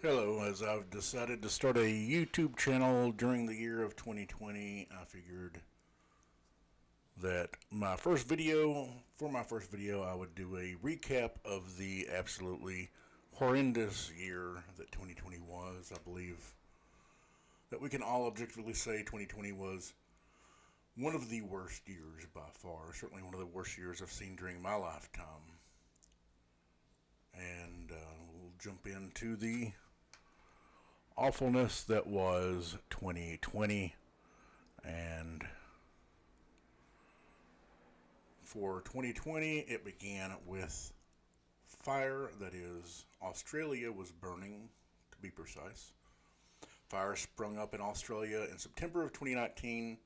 Hello, as I've decided to start a YouTube channel during the year of 2020, I figured that for my first video, I would do a recap of the absolutely horrendous year that 2020 was. I believe that we can all objectively say 2020 was one of the worst years by far, certainly one of the worst years I've seen during my lifetime. And we'll jump into the awfulness that was 2020. And for 2020, it began with fire. That is, Australia was burning, to be precise. Fire sprung up in Australia in September of 2019.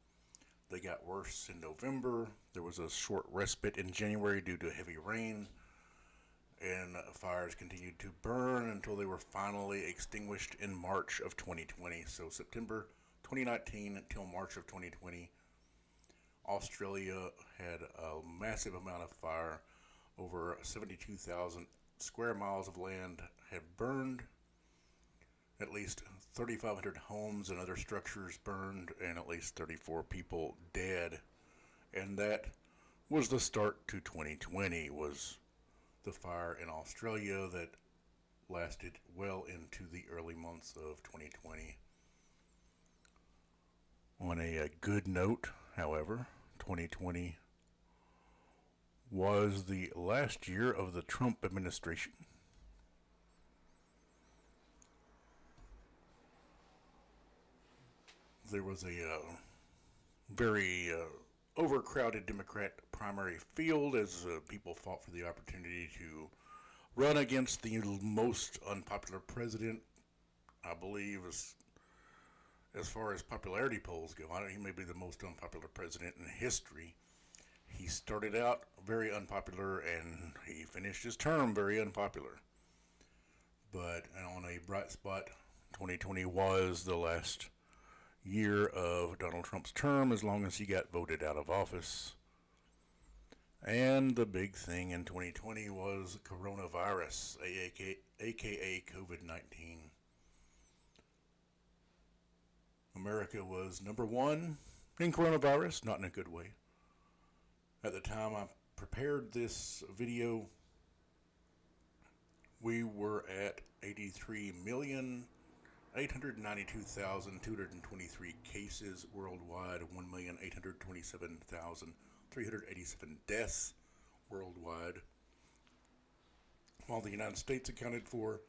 They got worse in November. There was a short respite in January due to heavy rain. And fires continued to burn until they were finally extinguished in March of 2020. So September 2019 until March of 2020, Australia had a massive amount of fire. Over 72,000 square miles of land had burned. At least 3,500 homes and other structures burned, and at least 34 people dead. And that was the start to 2020, was the fire in Australia that lasted well into the early months of 2020. On a good note, however, 2020 was the last year of the Trump administration. There was a very overcrowded Democrat primary field as people fought for the opportunity to run against the most unpopular president, I believe, as far as popularity polls go. He may be the most unpopular president in history. He started out very unpopular and he finished his term very unpopular. But on a bright spot, 2020 was the last year of Donald Trump's term as long as he got voted out of office. And the big thing in 2020 was coronavirus, aka COVID-19. America was number one in coronavirus, not in a good way. At the time I prepared this video, we were at 83,892,223 cases worldwide, 1,827,387 deaths worldwide, while the United States accounted for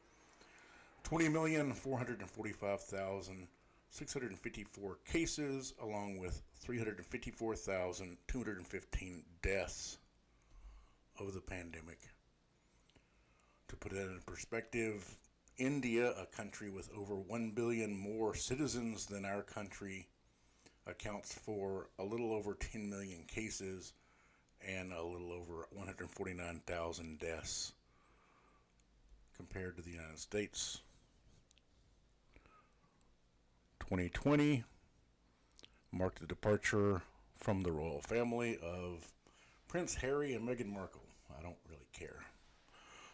20,445,654 cases, along with 354,215 deaths of the pandemic. To put that in perspective, India, a country with over 1 billion more citizens than our country, accounts for a little over 10 million cases and a little over 149,000 deaths compared to the United States. 2020 marked the departure from the royal family of Prince Harry and Meghan Markle. I don't really care.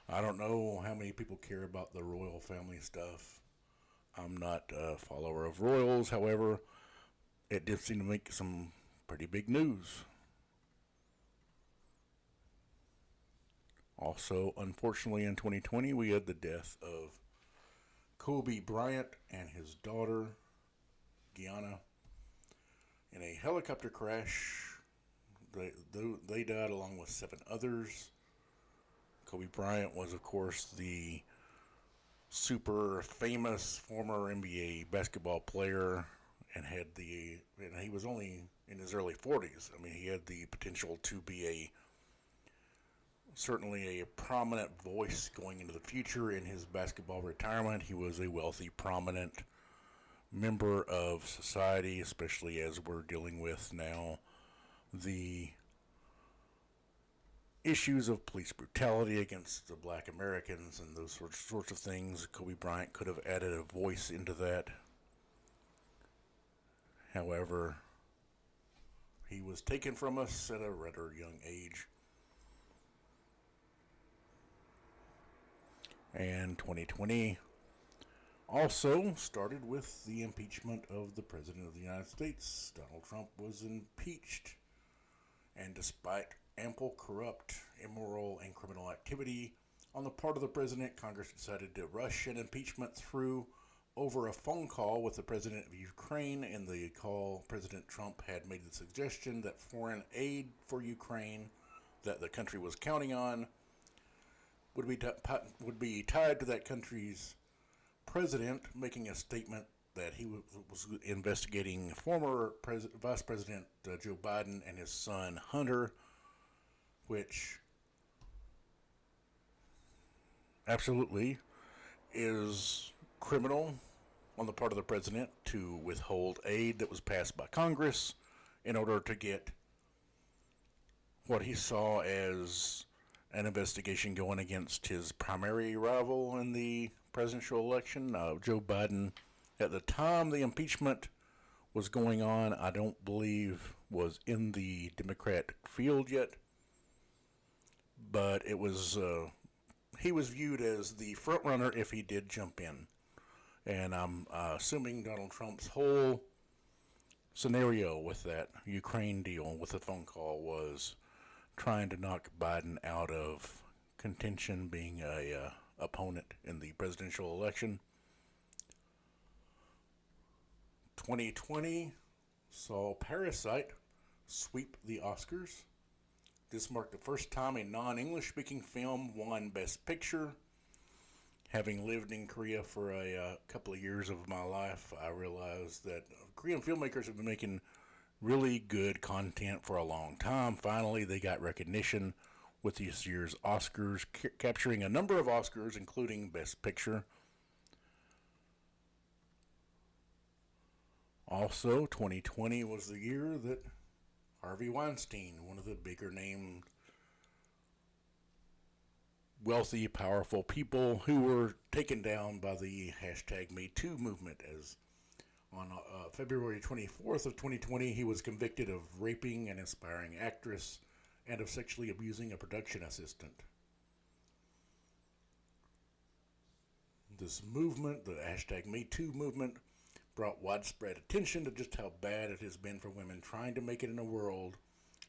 I don't know how many people care about the royal family stuff. I'm not a follower of royals. However, it did seem to make some pretty big news. Also, unfortunately, in 2020, we had the death of Kobe Bryant and his daughter, Gianna, in a helicopter crash. They died along with 7 others. Kobe Bryant was, of course, the super famous former NBA basketball player, and he was only in his early 40s. I mean, he had the potential to be certainly a prominent voice going into the future in his basketball retirement. He was a wealthy, prominent member of society, especially as we're dealing with now the issues of police brutality against the black Americans and those sorts of things. Kobe Bryant could have added a voice into that. However, he was taken from us at a rather young age. And 2020 Also started with the impeachment of the President of the United States. Donald Trump was impeached, and despite ample corrupt, immoral, and criminal activity on the part of the president, Congress decided to rush an impeachment through over a phone call with the president of Ukraine. In the call, President Trump had made the suggestion that foreign aid for Ukraine that the country was counting on would be tied to that country's president making a statement that he was investigating former Vice President Joe Biden and his son Hunter, which absolutely is criminal on the part of the president to withhold aid that was passed by Congress in order to get what he saw as an investigation going against his primary rival in the presidential election, Joe Biden. At the time the impeachment was going on, I don't believe was in the Democrat field yet, but it was he was viewed as the front runner if he did jump in. And I'm assuming Donald Trump's whole scenario with that Ukraine deal with the phone call was trying to knock Biden out of contention, being a opponent in the presidential election. 2020 saw Parasite sweep the Oscars. This marked the first time a non-English speaking film won Best Picture. Having lived in Korea for a couple of years of my life, I realized that Korean filmmakers have been making really good content for a long time. Finally, they got recognition with this year's Oscars, capturing a number of Oscars, including Best Picture. Also, 2020 was the year that Harvey Weinstein, one of the bigger named wealthy, powerful people who were taken down by the hashtag #MeToo movement. As on February 24th of 2020, he was convicted of raping an aspiring actress and of sexually abusing a production assistant. This movement, the hashtag #MeToo movement, brought widespread attention to just how bad it has been for women trying to make it in a world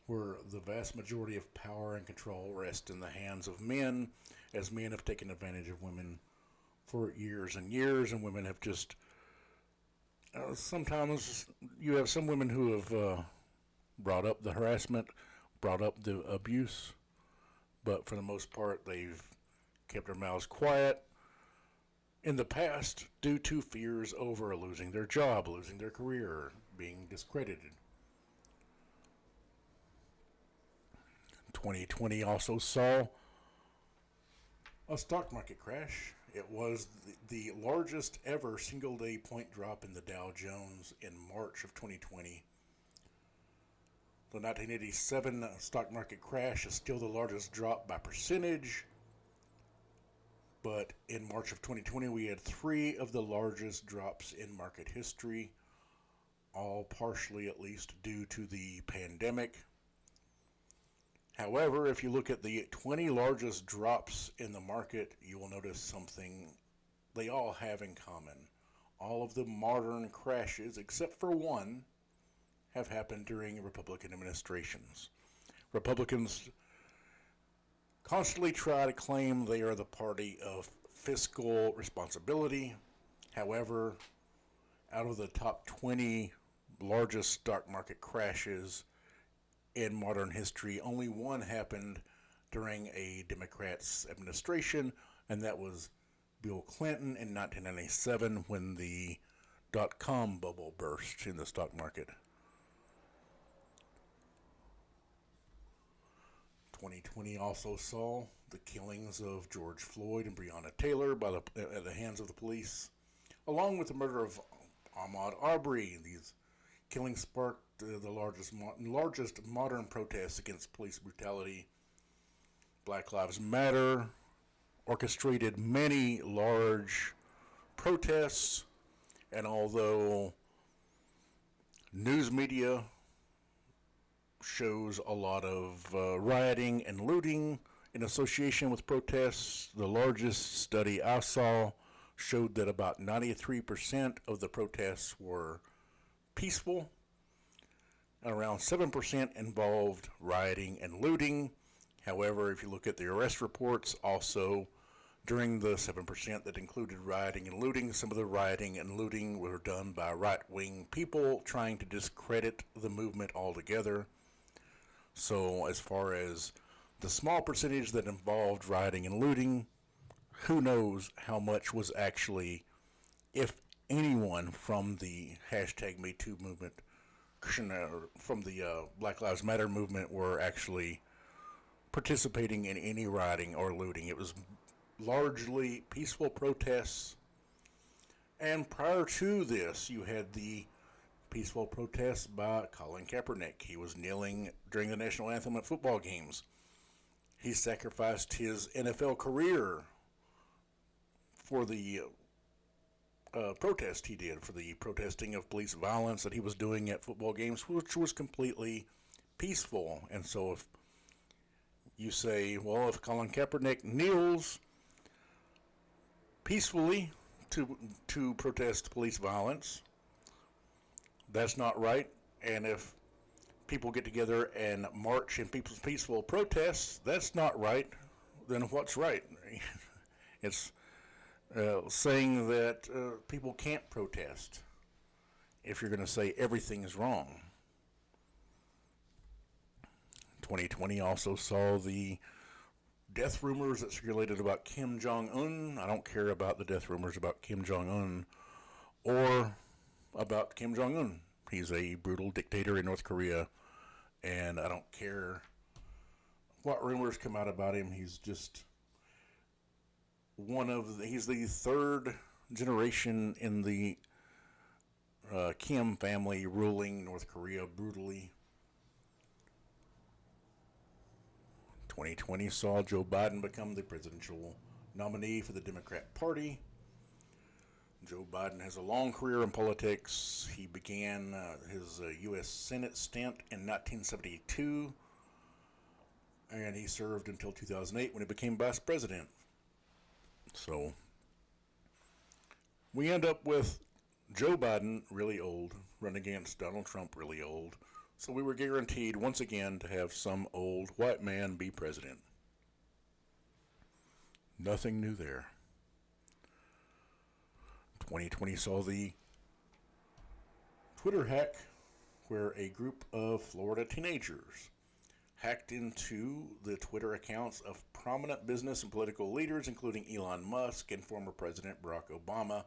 where the vast majority of power and control rest in the hands of men, as men have taken advantage of women for years and years, and women have just sometimes you have some women who have brought up the harassment, brought up the abuse, but for the most part they've kept their mouths quiet in the past due to fears over losing their job, losing their career, being discredited. 2020 also saw a stock market crash. It was the largest ever single day point drop in the Dow Jones in March of 2020. The 1987 stock market crash is still the largest drop by percentage, but in March of 2020 we had three of the largest drops in market history, all partially at least due to the pandemic. However, if you look at the 20 largest drops in the market, you will notice something they all have in common. All of the modern crashes, except for one, have happened during Republican administrations. Republicans constantly try to claim they are the party of fiscal responsibility. However, out of the top 20 largest stock market crashes in modern history, only one happened during a Democrat's administration, and that was Bill Clinton in 1997 when the dot-com bubble burst in the stock market. 2020 also saw the killings of George Floyd and Breonna Taylor at the hands of the police, along with the murder of Ahmaud Arbery. These killings sparked the largest modern protests against police brutality. Black Lives Matter orchestrated many large protests, and although news media shows a lot of rioting and looting in association with protests, the largest study I saw showed that about 93% of the protests were peaceful, and around 7% involved rioting and looting. However, if you look at the arrest reports, also during the 7% that included rioting and looting, some of the rioting and looting were done by right-wing people trying to discredit the movement altogether. So as far as the small percentage that involved rioting and looting, who knows how much was actually, if anyone from the hashtag MeToo movement, from the Black Lives Matter movement, were actually participating in any rioting or looting. It was largely peaceful protests. And prior to this, you had the peaceful protests by Colin Kaepernick. He was kneeling during the national anthem at football games. He sacrificed his NFL career for the protest he did, for the protesting of police violence that he was doing at football games, which was completely peaceful. And so if you say, well, if Colin Kaepernick kneels peacefully to protest police violence, that's not right. And if people get together and march in people's peaceful protests, that's not right. Then what's right? It's saying that people can't protest if you're going to say everything is wrong. 2020 also saw the death rumors that circulated about Kim Jong-un. I don't care about the death rumors about Kim Jong-un or about Kim Jong-un. He's a brutal dictator in North Korea, and I don't care what rumors come out about him. He's just he's the third generation in the Kim family ruling North Korea brutally. 2020 saw Joe Biden become the presidential nominee for the Democrat Party. Joe Biden has a long career in politics. He began his U.S. Senate stint in 1972, and he served until 2008 when he became vice president. So we end up with Joe Biden really old, running against Donald Trump really old. So we were guaranteed once again to have some old white man be president. Nothing new there. 2020 saw the Twitter hack where a group of Florida teenagers hacked into the Twitter accounts of prominent business and political leaders, including Elon Musk and former President Barack Obama.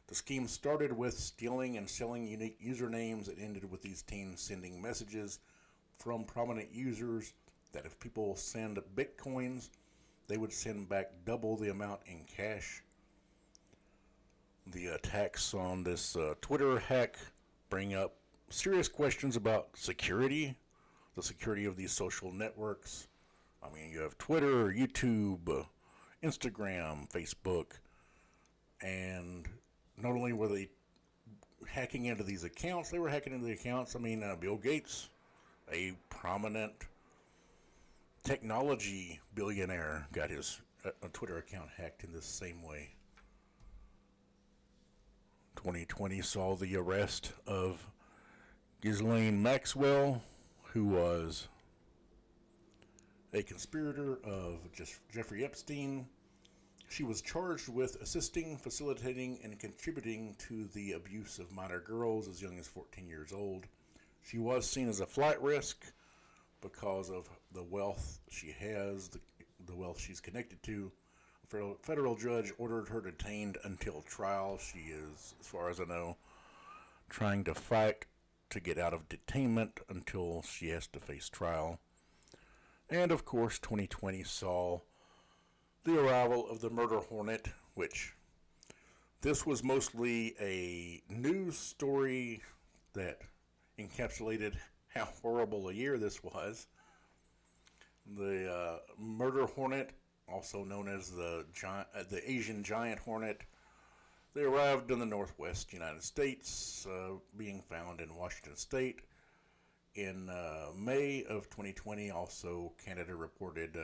The scheme started with stealing and selling unique usernames. It ended with these teens sending messages from prominent users that if people send bitcoins, they would send back double the amount in cash. The attacks on this Twitter hack bring up serious questions about security, the security of these social networks. I mean, you have Twitter, YouTube, Instagram, Facebook, and not only were they hacking into these accounts, they were hacking into the accounts. I mean, Bill Gates, a prominent technology billionaire, got his Twitter account hacked in this same way. 2020 saw the arrest of Ghislaine Maxwell, who was a conspirator of Jeffrey Epstein. She was charged with assisting, facilitating, and contributing to the abuse of minor girls as young as 14 years old. She was seen as a flight risk because of the wealth she has, the wealth she's connected to. A federal judge ordered her detained until trial. She is, as far as I know, trying to fight to get out of detainment until she has to face trial. And of course, 2020 saw the arrival of the murder hornet, which this was mostly a news story that encapsulated how horrible a year this was. The murder hornet, also known as the Asian giant hornet, they arrived in the northwest United States, being found in Washington State. In May of 2020, also Canada reported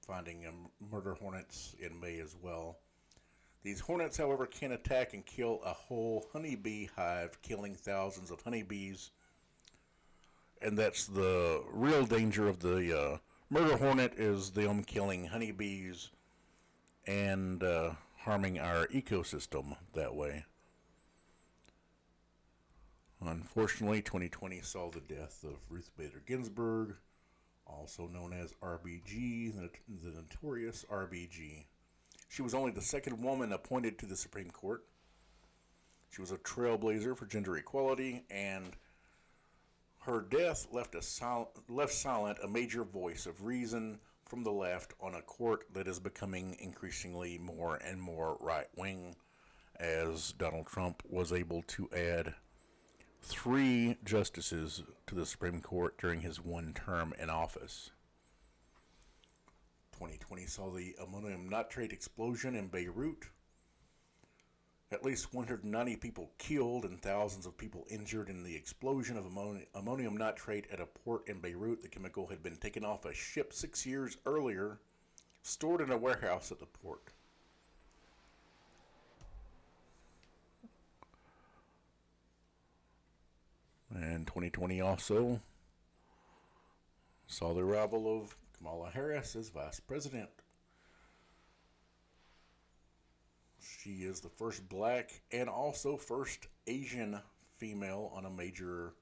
finding murder hornets in May as well. These hornets, however, can attack and kill a whole honeybee hive, killing thousands of honeybees. And that's the real danger of the murder hornet, is them killing honeybees and harming our ecosystem that way. Unfortunately, 2020 saw the death of Ruth Bader Ginsburg, also known as RBG, the notorious RBG. She was only the second woman appointed to the Supreme Court. She was a trailblazer for gender equality, and her death left silent a major voice of reason from the left on a court that is becoming increasingly more and more right-wing, as Donald Trump was able to add 3 justices to the Supreme Court during his one term in office. 2020 saw the ammonium nitrate explosion in Beirut. At least 190 people killed and thousands of people injured in the explosion of ammonium nitrate at a port in Beirut. The chemical had been taken off a ship 6 years earlier, stored in a warehouse at the port. And 2020 also saw the arrival of Kamala Harris as vice president. She is the first black and also first Asian female on a major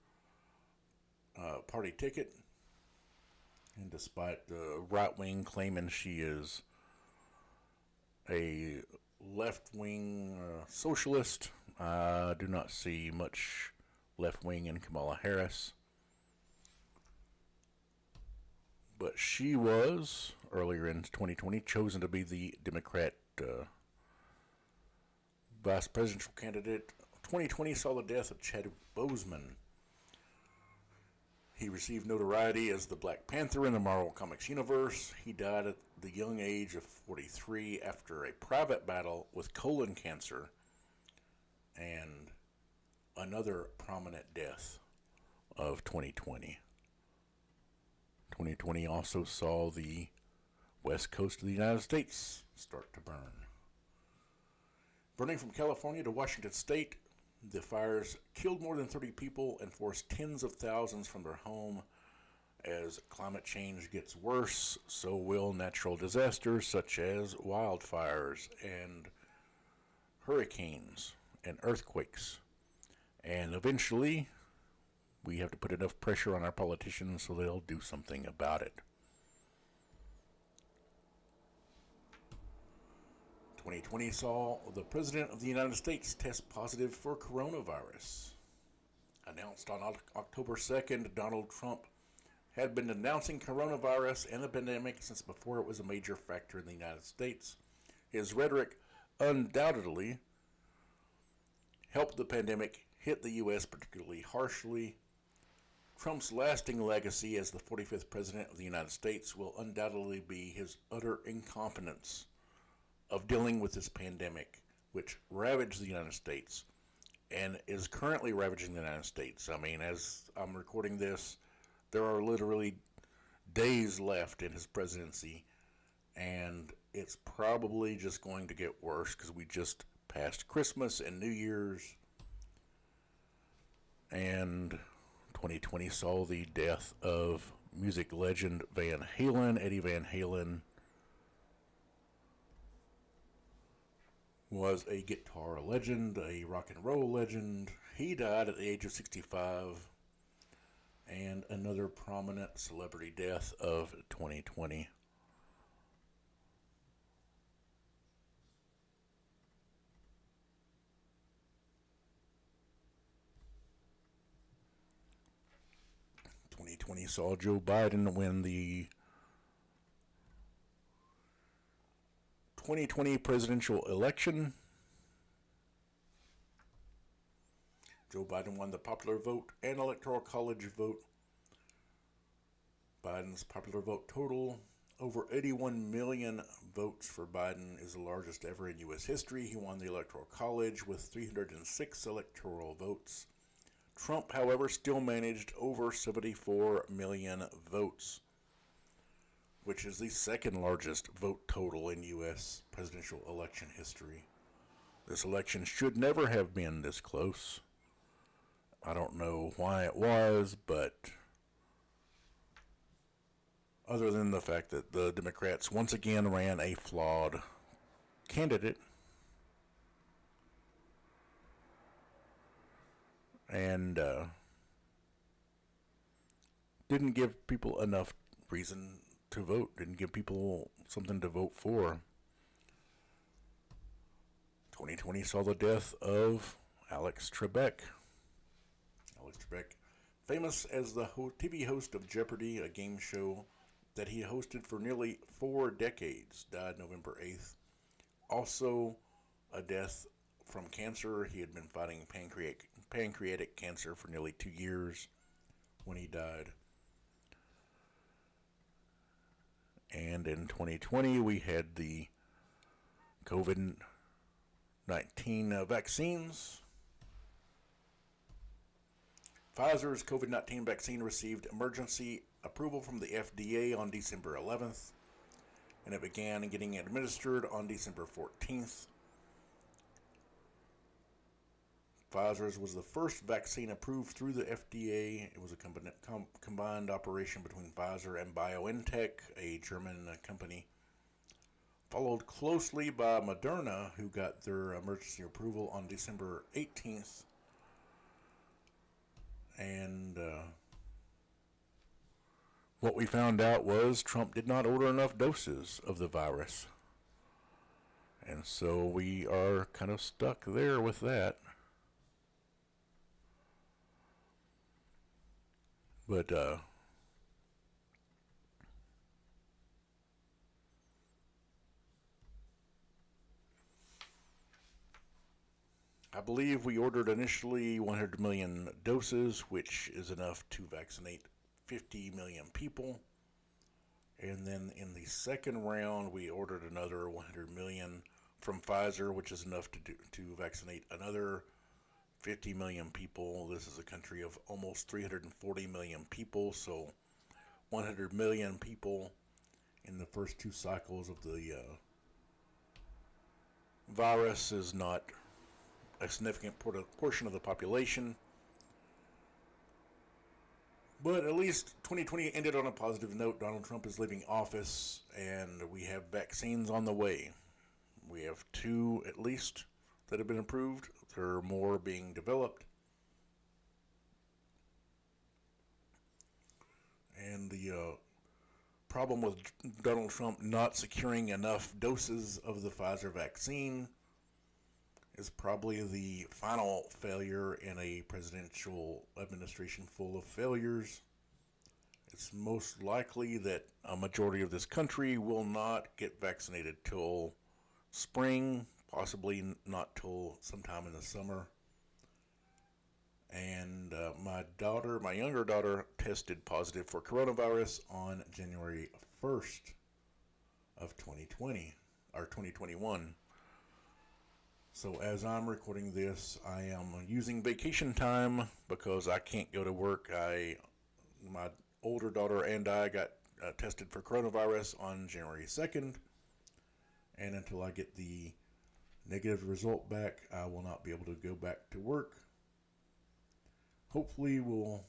party ticket. And despite the right wing claiming she is a left wing socialist, I do not see much left wing in Kamala Harris. But she was, earlier in 2020, chosen to be the Democrat vice presidential candidate. 2020 saw the death of Chadwick Boseman. He received notoriety as the Black Panther in the Marvel Comics universe. He died at the young age of 43 after a private battle with colon cancer, and another prominent death of 2020. 2020 also saw the west coast of the United States start to burn. Burning from California to Washington State, the fires killed more than 30 people and forced tens of thousands from their home. As climate change gets worse, so will natural disasters such as wildfires and hurricanes and earthquakes. And eventually, we have to put enough pressure on our politicians so they'll do something about it. 2020 saw the President of the United States test positive for coronavirus. Announced on October 2nd, Donald Trump had been denouncing coronavirus and the pandemic since before it was a major factor in the United States. His rhetoric undoubtedly helped the pandemic hit the U.S. particularly harshly. Trump's lasting legacy as the 45th President of the United States will undoubtedly be his utter incompetence of dealing with this pandemic, which ravaged the United States and is currently ravaging the United States. I mean, as I'm recording this, there are literally days left in his presidency, and it's probably just going to get worse because we just passed Christmas and New Year's, and 2020 saw the death of music legend Van Halen. Eddie Van Halen was a guitar legend, a rock and roll legend. He died at the age of 65, and another prominent celebrity death of 2020. Saw Joe Biden win the 2020 presidential election. Joe Biden won the popular vote and electoral college vote. Biden's popular vote total, over 81 million votes for Biden, is the largest ever in U.S. history. He won the electoral college with 306 electoral votes. Trump, however, still managed over 74 million votes, which is the second largest vote total in U.S. presidential election history. This election should never have been this close. I don't know why it was, but other than the fact that the Democrats once again ran a flawed candidate and didn't give people enough reason to vote, didn't give people something to vote for. 2020 saw the death of Alex Trebek. Alex Trebek, famous as the TV host of Jeopardy, a game show that he hosted for nearly 4 decades, died November 8th. Also, a death from cancer. He had been fighting pancreatic cancer for nearly 2 years when he died. And in 2020, we had the COVID-19 vaccines. Pfizer's COVID-19 vaccine received emergency approval from the FDA on December 11th, and it began getting administered on December 14th. Pfizer's was the first vaccine approved through the FDA. It was a combined operation between Pfizer and BioNTech, a German company, followed closely by Moderna, who got their emergency approval on December 18th. And what we found out was Trump did not order enough doses of the virus. And so we are kind of stuck there with that. But I believe we ordered initially 100 million doses, which is enough to vaccinate 50 million people. And then in the second round, we ordered another 100 million from Pfizer, which is enough to vaccinate another 50 million people. This is a country of almost 340 million people, so 100 million people in the first 2 cycles of the virus is not a significant portion of the population. But at least 2020 ended on a positive note. Donald Trump is leaving office, and we have vaccines on the way. We have 2 at least that have been approved. There are more being developed. And the problem with Donald Trump not securing enough doses of the Pfizer vaccine is probably the final failure in a presidential administration full of failures. It's most likely that a majority of this country will not get vaccinated till spring, possibly not till sometime in the summer. And my younger daughter, tested positive for coronavirus on January 1st of 2020, or 2021. So as I'm recording this, I am using vacation time because I can't go to work. My older daughter and I got tested for coronavirus on January 2nd, and until I get the negative result back, I will not be able to go back to work. Hopefully we'll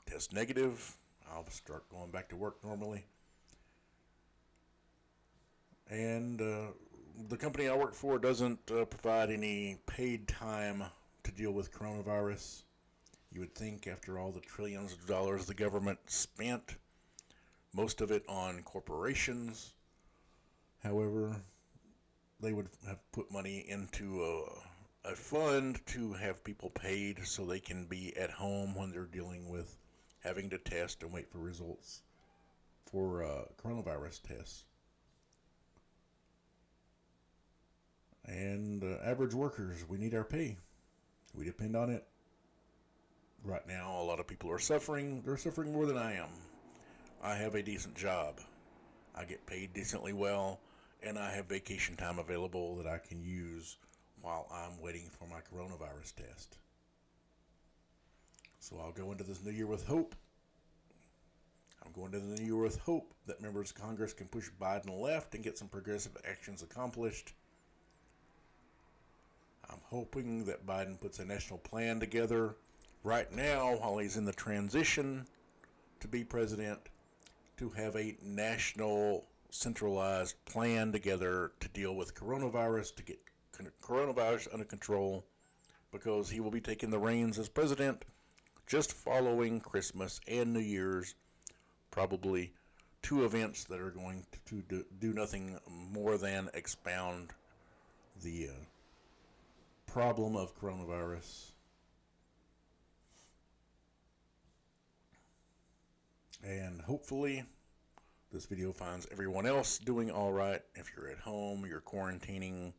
test negative. I'll start going back to work normally. And the company I work for doesn't provide any paid time to deal with coronavirus. You would think after all the trillions of dollars the government spent, most of it on corporations. However, they would have put money into a fund to have people paid so they can be at home when they're dealing with having to test and wait for results for coronavirus tests. And average workers, we need our pay. We depend on it. Right now, a lot of people are suffering. They're suffering more than I am. I have a decent job. I get paid decently well, and I have vacation time available that I can use while I'm waiting for my coronavirus test. So I'll go into this new year with hope. I'm going into the new year with hope that members of Congress can push Biden left and get some progressive actions accomplished. hoping that Biden puts a national plan together right now while he's in the transition to be president, to have a national centralized plan together to deal with coronavirus, to get coronavirus under control, because he will be taking the reins as president just following Christmas and New Year's, probably two events that are going to do nothing more than expound the problem of coronavirus. And hopefully this video finds everyone else doing all right. If you're at home, you're quarantining,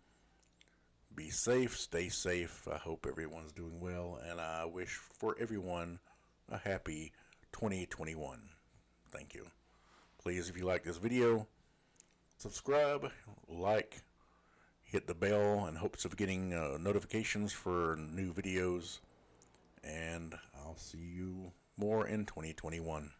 be safe, stay safe. I hope everyone's doing well, and I wish for everyone a happy 2021. Thank you. Please, if you like this video, subscribe, like, hit the bell in hopes of getting notifications for new videos, and I'll see you more in 2021.